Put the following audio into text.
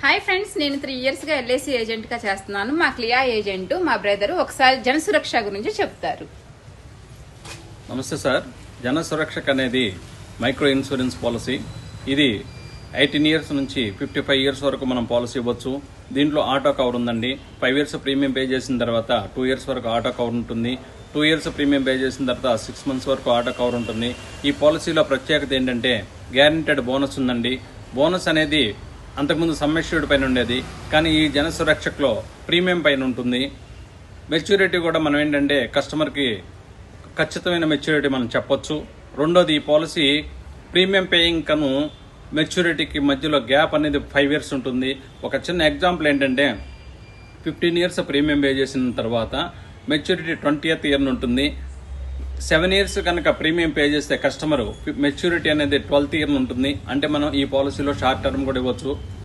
Hi friends, నేను 3 years గా LIC agent గా చేస్తున్నాను. మా క్లియా ఏజెంట్ మా బ్రదర్ ఒకసారి జన సురక్ష గురించి చెప్తారు. నమస్తే సార్. జన సురక్షక్ అనేది మైక్రో ఇన్సూరెన్స్ పాలసీ. ఇది 18 years నుంచి 55 years వరకు మనం పాలసీ ఇవ్వచ్చు. దీంట్లో ఆటో కవర్ ఉందండి. 5 years ప్రీమియం పే చేసిన తర్వాత 2 years వరకు ఆటో కవర్ ఉంటుంది. 2 years ప్రీమియం పే చేసిన తర్వాత 6 months వరకు ఆటో కవర్ ఉంటుంది. ఈ పాలసీలో ప్రత్యేకత ఏంటంటే గ్యారెంటెడ్ బోనస్ ఉందండి. బోనస్ అనేది అంతకుముందు సమ్ అష్యూర్డ్ పైన ఉండేది, కానీ ఈ జన సురక్షక్లో ప్రీమియం పైన ఉంటుంది. మెచ్యూరిటీ కూడా మనం ఏంటంటే కస్టమర్కి ఖచ్చితమైన మెచ్యూరిటీ మనం చెప్పొచ్చు. రెండోది, ఈ పాలసీ ప్రీమియం పేయింగ్ కను మెచ్యూరిటీకి మధ్యలో గ్యాప్ అనేది 5 years ఉంటుంది. ఒక చిన్న ఎగ్జాంపుల్ ఏంటంటే 15 years ప్రీమియం పే చేసిన తర్వాత మెచ్యూరిటీ 20th year ఉంటుంది. 7 years కనుక ప్రీమియం పే చేస్తే కస్టమర్ మెచ్యూరిటీ అనేది 12th year ఉంటుంది. అంటే మనం ఈ పాలసీలో షార్ట్ టర్మ్ కూడా ఇవ్వచ్చు.